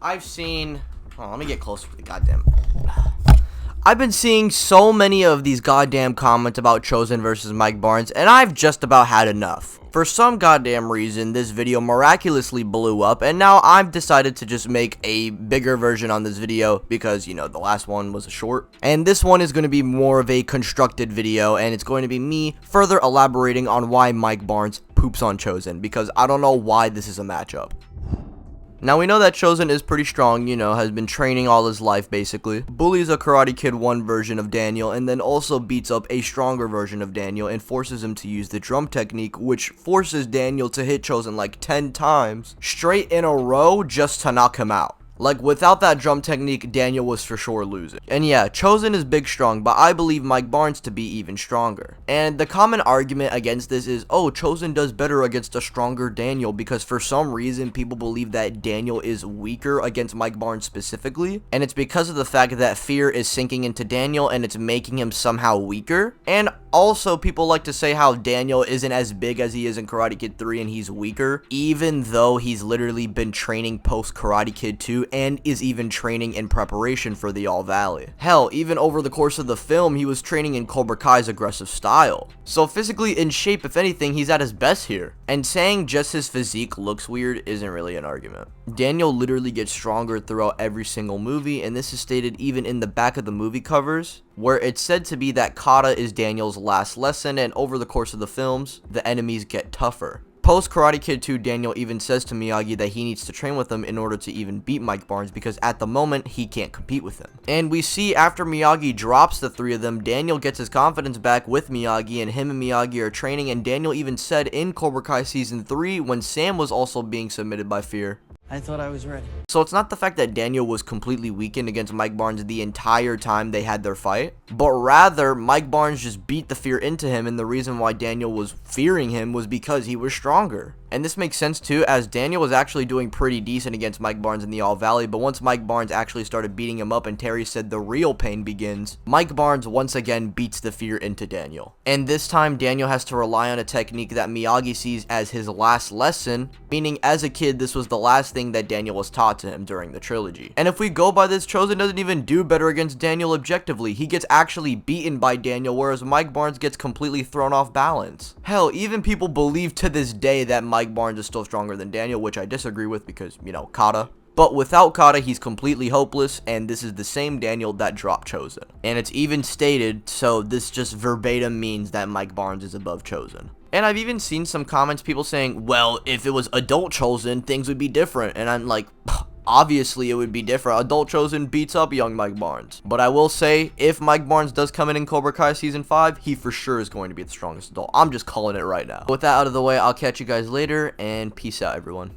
I've seen... Oh, let me get closer to the goddamn... I've been seeing so many of these goddamn comments about Chozen versus Mike Barnes, and I've just about had enough. For some goddamn reason, this video miraculously blew up, and now I've decided to just make a bigger version on this video because, you know, the last one was a short. And this one is going to be more of a constructed video, and it's going to be me further elaborating on why Mike Barnes poops on Chozen, because I don't know why this is a matchup. Now, we know that Chozen is pretty strong, you know, has been training all his life, basically. Bullies a Karate Kid 1 version of Daniel, and then also beats up a stronger version of Daniel and forces him to use the drum technique, which forces Daniel to hit Chozen like 10 times straight in a row just to knock him out. Like, without that drum technique, Daniel was for sure losing. And yeah, Chozen is big strong, but I believe Mike Barnes to be even stronger. And the common argument against this is, oh, Chozen does better against a stronger Daniel, because for some reason, people believe that Daniel is weaker against Mike Barnes specifically. And it's because of the fact that fear is sinking into Daniel and it's making him somehow weaker. And also, people like to say how Daniel isn't as big as he is in Karate Kid 3 and he's weaker, even though he's literally been training post Karate Kid 2 and is even training in preparation for the All Valley. Hell, even over the course of the film, he was training in Cobra Kai's aggressive style. So physically in shape, if anything, he's at his best here. And saying just his physique looks weird isn't really an argument. Daniel literally gets stronger throughout every single movie, and this is stated even in the back of the movie covers, where it's said to be that kata is Daniel's last lesson, and over the course of the films, the enemies get tougher. Post Karate Kid 2, Daniel even says to Miyagi that he needs to train with him in order to even beat Mike Barnes, because at the moment, he can't compete with him. And we see after Miyagi drops the three of them, Daniel gets his confidence back with Miyagi, and him and Miyagi are training, and Daniel even said in Cobra Kai Season 3, when Sam was also being submitted by fear, I thought I was ready. So it's not the fact that Daniel was completely weakened against Mike Barnes the entire time they had their fight, but rather Mike Barnes just beat the fear into him, and the reason why Daniel was fearing him was because he was stronger. And this makes sense too, as Daniel was actually doing pretty decent against Mike Barnes in the All Valley, but once Mike Barnes actually started beating him up and Terry said the real pain begins, Mike Barnes once again beats the fear into Daniel. And this time Daniel has to rely on a technique that Miyagi sees as his last lesson, meaning as a kid this was the last thing that Daniel was taught to him during the trilogy. And if we go by this, Chozen doesn't even do better against Daniel objectively. He gets actually beaten by Daniel, whereas Mike Barnes gets completely thrown off balance. Hell, even people believe to this day that Mike Barnes is still stronger than Daniel, which I disagree with because, you know, kata. But without kata, he's completely hopeless, and this is the same Daniel that dropped Chozen. And it's even stated, so this just verbatim means that Mike Barnes is above Chozen. And I've even seen some comments, people saying, well, if it was adult Chozen, things would be different. And I'm like, obviously it would be different. Adult Chozen beats up young Mike Barnes. But I will say, if Mike Barnes does come in Cobra Kai Season 5, he for sure is going to be the strongest adult. I'm just calling it right now. With that out of the way, I'll catch you guys later, and peace out, everyone.